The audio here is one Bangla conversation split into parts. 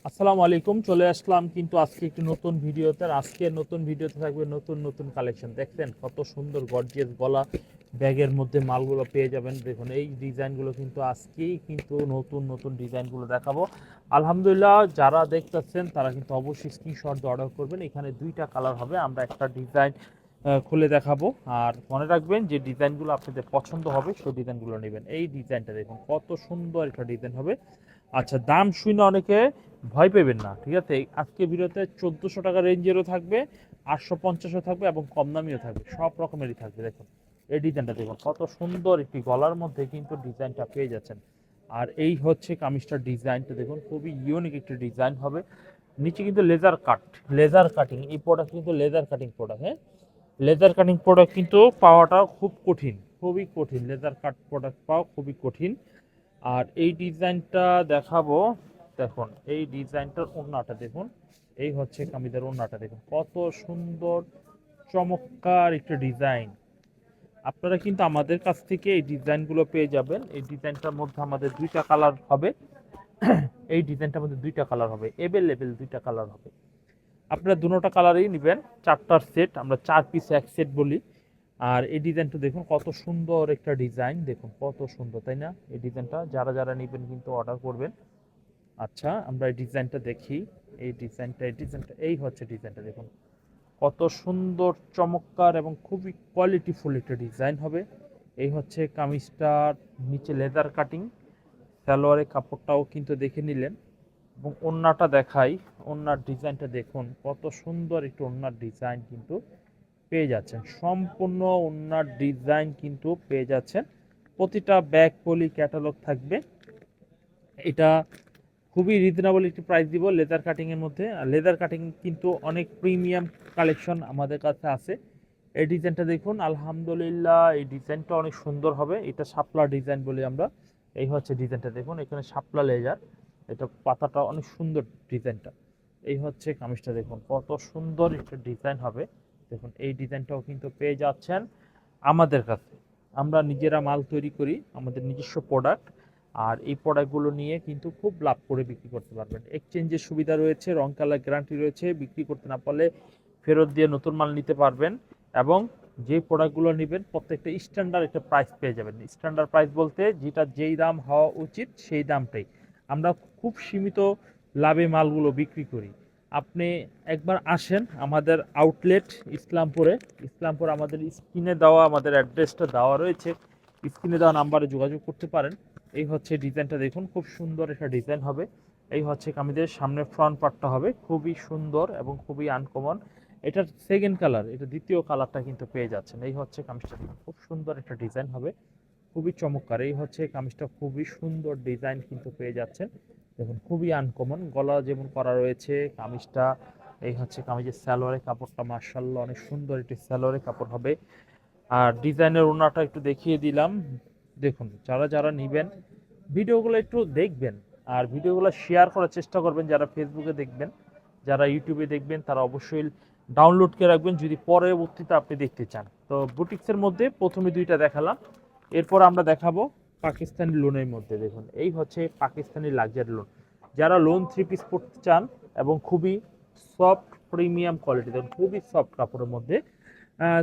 আসসালামু আলাইকুম। চলে আসলাম কিন্তু আজকে একটি নতুন ভিডিওতে। আর আজকের নতুন ভিডিওতে থাকবে নতুন নতুন কালেকশন। দেখছেন কত সুন্দর গর্জিয়াস গলা ব্যাগের মধ্যে মালগুলো পেয়ে যাবেন। দেখুন এই ডিজাইনগুলো কিন্তু আজকেই কিন্তু নতুন নতুন ডিজাইনগুলো দেখাবো। আলহামদুলিল্লাহ, যারা দেখতেছেন তারা কিন্তু অবশ্যই স্ক্রিনশট দিয়ে অর্ডার করবেন। এখানে দুইটা কালার হবে, আমরা একটা ডিজাইন খুলে দেখাবো। আর মনে রাখবেন যে ডিজাইনগুলো আপনাদের পছন্দ হবে সেই ডিজাইনগুলো নেবেন। এই ডিজাইনটা দেখুন কত সুন্দর একটা ডিজাইন হবে। আচ্ছা, দাম শুনে অনেকে ভয় পেবেন না, ঠিক আছে? আজকে ভিডিওতে 1400 টাকা রেঞ্জেরও থাকবে, 850ও থাকবে এবং কম দামিও থাকবে, সব রকমেরই থাকবে। দেখুন এই ডিজাইনটা দেখুন কত সুন্দর, একটি গলার মধ্যে কিন্তু ডিজাইনটা পেয়ে যাচ্ছেন। আর এই হচ্ছে কামিজটার ডিজাইনটা দেখুন, খুবই ইউনিক একটি ডিজাইন হবে। নিচে কিন্তু লেজার কাটিং এই প্রোডাক্ট কিন্তু লেজার কাটিং প্রোডাক্ট। হ্যাঁ, লেজার কাটিং প্রোডাক্ট কিন্তু পাওয়াটা খুব কঠিন, খুবই কঠিন। লেজার কাট প্রোডাক্ট পাওয়া খুবই কঠিন। আর এই ডিজাইনটা দেখাবো। দেখুন এই ডিজাইনটার ওড়নাটা দেখুন, এই হচ্ছে কামিজের ওড়নাটা দেখুন কত সুন্দর চমৎকার একটা ডিজাইন। আপনারা কিন্তু আমাদের কাছ থেকে এই ডিজাইনগুলো পেয়ে যাবেন। এই ডিজাইনটার মধ্যে আমাদের দুইটা কালার হবে। এই ডিজাইনটার মধ্যে দুইটা কালার হবে, এভেলেবেল দুইটা কালার হবে। আপনারা দুটোটা কালারই নেবেন, চারটার সেট, আমরা 4 পিস এক সেট বলি। আর এই ডিজাইনটা দেখুন কত সুন্দর একটা ডিজাইন, দেখুন কত সুন্দর, তাই না? এই ডিজাইনটা যারা যারা নেবেন কিন্তু অর্ডার করবেন। আচ্ছা, আমরা এই ডিজাইনটা দেখি। এই ডিজাইনটা এই হচ্ছে ডিজাইনটা দেখুন কত সুন্দর চমৎকার এবং খুবই কোয়ালিটিফুল একটা ডিজাইন হবে। এই হচ্ছে কামিজটার নিচে লেদার কাটিং, সালোয়ারের কাপড়টাও কিন্তু দেখে নিলেন। এবং ওড়নাটা দেখাই, ওড়নার ডিজাইনটা দেখুন কত সুন্দর একটু ওড়নার ডিজাইন কিন্তু পেয়ে যাচ্ছেন। সম্পূর্ণ ওড়নার ডিজাইন কিন্তু পেয়ে যাচ্ছেন। প্রতিটা ব্যাক পলি ক্যাটালগ থাকবে। এটা খুবই রিজনেবল একটি প্রাইস দিব লেদার কাটিং এর মধ্যে। আর লেদার কাটিং কিন্তু অনেক প্রিমিয়াম কালেকশন আমাদের কাছে আছে। এই ডিজাইনটা দেখুন, আলহামদুলিল্লাহ এই ডিজাইনটা অনেক সুন্দর হবে। এটা শাপলা ডিজাইন বলি আমরা। এই হচ্ছে ডিজাইনটা দেখুন, এখানে শাপলা লেজার, এটা পাতাটা অনেক সুন্দর ডিজাইনটা। এই হচ্ছে কামিজটা দেখুন কত সুন্দর একটা ডিজাইন হবে। দেখুন এই ডিজাইনটাও কিন্তু পেয়ে যাচ্ছেন আমাদের কাছে। আমরা নিজেরা মাল তৈরি করি, আমাদের নিজস্ব প্রোডাক্ট। আর এই প্রোডাক্টগুলো নিয়ে কিন্তু খুব লাভ করে বিক্রি করতে পারবেন। এক্সচেঞ্জের সুবিধা রয়েছে, রং কালার গ্যারান্টি রয়েছে, বিক্রি করতে না পারলে ফেরত দিয়ে নতুন মাল নিতে পারবেন। এবং যে প্রোডাক্টগুলো নেবেন প্রত্যেকটা স্ট্যান্ডার্ড একটা প্রাইস পেয়ে যাবেন। স্ট্যান্ডার্ড প্রাইস বলতে যেটা যেই দাম হওয়া উচিত সেই দামটাই। আমরা খুব সীমিত লাভে মালগুলো বিক্রি করি। আপনি একবার আসেন আমাদের আউটলেট ইসলামপুরে। ইসলামপুর আমাদের স্ক্রিনে দেওয়া আমাদের অ্যাড্রেসটা দেওয়া রয়েছে, স্ক্রিনে দেওয়া নাম্বারে যোগাযোগ করতে পারেন। এই হচ্ছে ডিজাইনটা দেখুন, খুব সুন্দর একটা ডিজাইন হবে। এই হচ্ছে কামিজের সামনে ফ্রন্ট পার্টটা হবে খুবই সুন্দর এবং খুবই আনকমন। এটার সেকেন্ড কালার, এটা দ্বিতীয় কালারটা কিন্তু পেয়ে যাচ্ছেন। এই হচ্ছে কামিজটা, খুব সুন্দর একটা ডিজাইন হবে, খুবই চমৎকার। এই হচ্ছে কামিজটা, খুবই সুন্দর ডিজাইন কিন্তু পেয়ে যাচ্ছেন। দেখুন খুবই আনকমন, গলা যেমন করা রয়েছে কামিজটা। এই হচ্ছে কামিজের সালোয়ারের কাপড়টা, মার্শাল্লাহ অনেক সুন্দর একটি সালোয়ারের কাপড় হবে। আর ডিজাইনের ওড়নাটা একটু দেখিয়ে দিলাম। দেখুন যারা যারা নেবেন ভিডিওগুলো একটু দেখবেন, আর ভিডিওগুলো শেয়ার করার চেষ্টা করবেন। যারা ফেসবুকে দেখবেন, যারা ইউটিউবে দেখবেন, তারা অবশ্যই ডাউনলোড করে রাখবেন যদি পরবর্তীতে আপনি দেখতে চান। তো বুটিক্সের মধ্যে প্রথমে দুইটা দেখালাম, এরপর আমরা দেখাবো পাকিস্তানি লোনের মধ্যে। দেখুন এই হচ্ছে পাকিস্তানি লাক্সারি লোন। যারা লোন 3 পিস পড়তে চান এবং খুবই সফট প্রিমিয়াম কোয়ালিটি, দেখুন খুবই সফট কাপড়ের মধ্যে,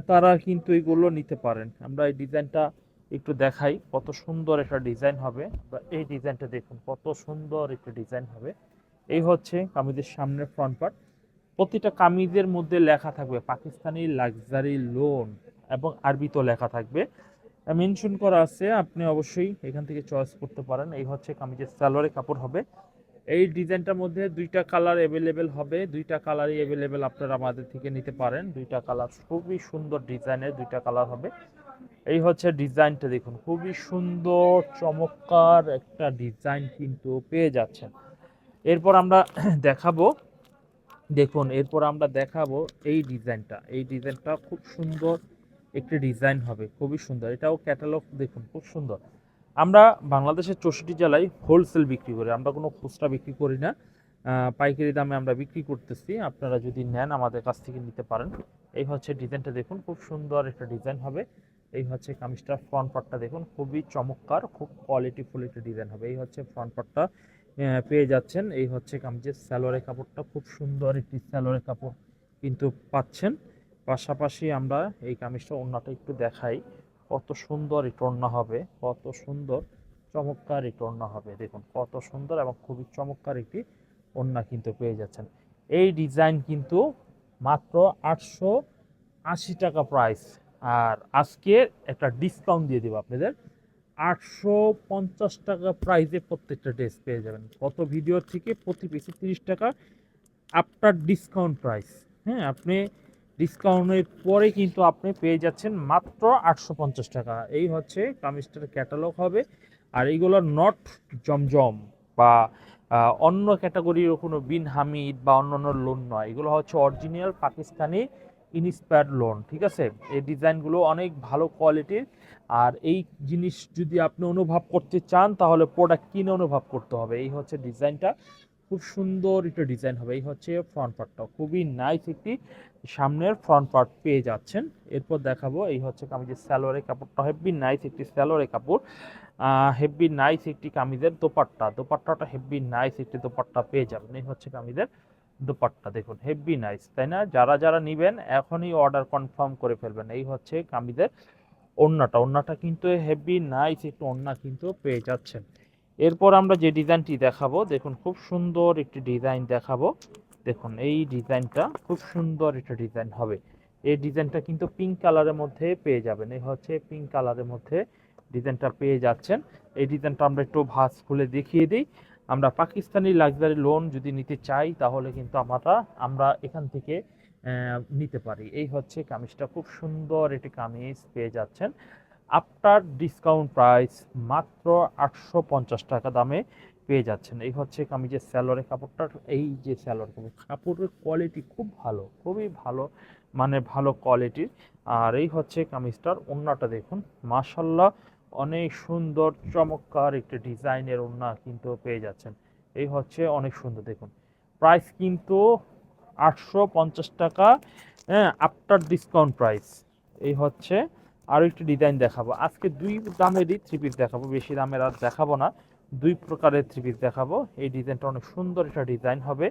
তারা কিন্তু এগুলো নিতে পারেন। আমরা এই ডিজাইনটা একটু দেখাই, কত সুন্দর একটা ডিজাইন হবে। এই ডিজাইনটা দেখুন কত সুন্দর একটা ডিজাইন হবে। এই হচ্ছে কামিজের সামনের ফ্রন্ট পার্ট। প্রতিটা কামিজের মধ্যে লেখা থাকবে পাকিস্তানি লাক্সারি লোন এবং আরবিতেও লেখা থাকবে, মেনশন করা আছে। আপনি অবশ্যই এখান থেকে চয়েস করতে পারেন। এই হচ্ছে কামিজের সালোয়ারের কাপড় হবে। এই ডিজাইনটার মধ্যে দুইটা কালার অ্যাভেলেবেল হবে, দুইটা কালারই অ্যাভেলেবেল, আপনারা আমাদের থেকে নিতে পারেন। দুইটা কালার খুবই সুন্দর ডিজাইনের, দুইটা কালার হবে। এই হচ্ছে ডিজাইনটা দেখুন, খুবই সুন্দর চমৎকার একটা ডিজাইন কিন্তু পেয়ে যাচ্ছেন। এরপর আমরা দেখাবো, দেখুন এরপর আমরা দেখাবো এই ডিজাইনটা। এই ডিজাইনটা খুব সুন্দর একটি ডিজাইন হবে, খুবই সুন্দর। এটাও ক্যাটালগ দেখুন খুব সুন্দর। আমরা বাংলাদেশের 64 জেলায় হোলসেল বিক্রি করি, আমরা কোনো খুচরা বিক্রি করি না। পাইকারি দামে আমরা বিক্রি করতেছি, আপনারা যদি নেন আমাদের কাছ থেকে নিতে পারেন। এই হচ্ছে ডিজাইনটা দেখুন, খুব সুন্দর একটা ডিজাইন হবে। এই হচ্ছে কামিজটার ফ্রন্ট পার্টটা দেখুন, খুবই চমৎকার, খুব কোয়ালিটিফুল একটা ডিজাইন হবে। এই হচ্ছে ফ্রন্ট পার্টটা, পেয়ে যাচ্ছেন। এই হচ্ছে কামিজের সালোয়ারের কাপড়টা, খুব সুন্দর একটি সালোয়ারের কাপড় কিন্তু পাচ্ছেন। পাশাপাশি আমরা এই কামিজটা ওড়নাটা একটু দেখাই, কত সুন্দর এই ওড়না হবে, কত সুন্দর চমৎকার এই ওড়না হবে। দেখুন কত সুন্দর এবং খুবই চমৎকার একটি ওড়না কিন্তু পেয়ে যাচ্ছেন। এই ডিজাইন কিন্তু মাত্র 880 টাকা প্রাইস। আর আজকে একটা ডিসকাউন্ট দিয়ে দেবো আপনাদের, 850 টাকা প্রাইসে প্রত্যেকটা ড্রেস পেয়ে যাবেন। গত ভিডিও থেকে প্রতি পিসে 30 টাকা আফটার ডিসকাউন্ট প্রাইস। হ্যাঁ, আপনি ডিসকাউন্টের পরে কিন্তু আপনি পেয়ে যাচ্ছেন মাত্র 850 টাকা। এই হচ্ছে কামিজটার ক্যাটালগ হবে। আর এইগুলো নট জমজম বা অন্য ক্যাটাগরির কোনো বিন হামিদ বা অন্যান্য লোন নয়, এগুলো হচ্ছে অরিজিনাল পাকিস্তানি ইন্সপায়ার্ড লোন। ঠিক আছে, এই ডিজাইনগুলো অনেক ভালো কোয়ালিটির। আর এই জিনিস যদি আপনি অনুভব করতে চান তাহলে প্রোডাক্ট কিনে অনুভব করতে হবে। এই হচ্ছে ডিজাইনটা, খুব সুন্দর একটা ডিজাইন হবে। এই হচ্ছে ফ্রন্ট পার্টটা, খুবই নাইস একটি সামনের ফ্রন্ট পার্ট পেয়ে যাচ্ছেন। এরপর দেখাবো এই হচ্ছে কামিজের সালোয়ারের কাপড়টা, হেভি নাইস একটি সালোয়ারের কাপড়, হেভি নাইস একটি কামিজের দোপাট্টা, দোপাট্টাটা হেভি নাইস একটি দোপাট্টা পেয়ে যাবেন। এই হচ্ছে কামিজের দোপাট্টা, দেখুন হেভি নাইস, তাই না? যারা যারা নেবেন এখনই অর্ডার কনফার্ম করে ফেলবেন। এই হচ্ছে কামিজের ওড়নাটা, ওড়নাটা কিন্তু হেভি নাইস একটু ওড়না কিন্তু পেয়ে যাচ্ছেন। এরপর আমরা যে ডিজাইনটি দেখাবো, দেখুন খুব সুন্দর একটি ডিজাইন দেখাবো। দেখুন এই ডিজাইনটা খুব সুন্দর একটা ডিজাইন হবে। এই ডিজাইনটা কিন্তু পিঙ্ক কালারের মধ্যে পেয়ে যাবেন। এই হচ্ছে পিঙ্ক কালারের মধ্যে ডিজাইনটা পেয়ে যাচ্ছেন। এই ডিজাইনটা আমরা একটু ভাঁজ খুলে দেখিয়ে দিই। আমরা পাকিস্তানি লাক্সারি লোন যদি নিতে চাই তাহলে কিন্তু আমরা এখান থেকে নিতে পারি। এই হচ্ছে কামিজটা, খুব সুন্দর একটি কামিজ পেয়ে যাচ্ছেন আফটার ডিসকাউন্ট প্রাইস মাত্র 850 টাকা দামে পেয়ে যাচ্ছেন। এই হচ্ছে কামিজের সালোয়ারের কাপড়টা, এই যে সালোয়ার কাপড়ের কোয়ালিটি খুব ভালো, খুবই ভালো, মানে ভালো কোয়ালিটির। আর এই হচ্ছে কামিজটার ওড়নাটা, দেখুন মাশাল্লাহ অনেক সুন্দর চমৎকার একটি ডিজাইনের ওড়না কিন্তু পেয়ে যাচ্ছেন। এই হচ্ছে অনেক সুন্দর, দেখুন প্রাইস কিন্তু 850 টাকা, হ্যাঁ আফটার ডিসকাউন্ট প্রাইস। এই হচ্ছে আরও একটি ডিজাইন দেখাবো আজকে, দুই দামেরই থ্রি পিস দেখাবো, বেশি দামের আর দেখাবো না, দুই প্রকারের থ্রি পিস দেখাবো। এই ডিজাইনটা অনেক সুন্দর একটা ডিজাইন হবে।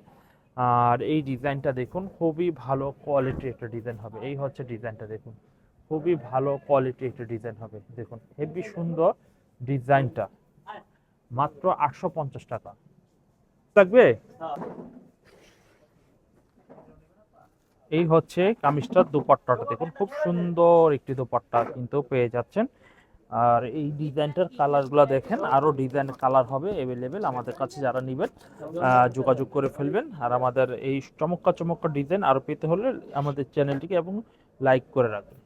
আর এই ডিজাইনটা দেখুন খুবই ভালো কোয়ালিটির একটা ডিজাইন হবে। এই হচ্ছে ডিজাইনটা, দেখুন খুবই ভালো কোয়ালিটির একটা ডিজাইন হবে। দেখুন হেভি সুন্দর ডিজাইনটা, মাত্র 850 টাকা থাকবে। এই হচ্ছে কামিজটার দোপাট্টাটা, দেখুন খুব সুন্দর একটি দোপাট্টা কিন্তু পেয়ে যাচ্ছেন। আর এই ডিজাইনটার কালারগুলো দেখেন, আরও ডিজাইন কালার হবে অ্যাভেলেবেল। আমাদের কাছে যারা নেবেন যোগাযোগ করে ফেলবেন। আর আমাদের এই চমৎকার চমৎকার ডিজাইন আরও পেতে হলে আমাদের চ্যানেলটিকে এবং লাইক করে রাখবেন।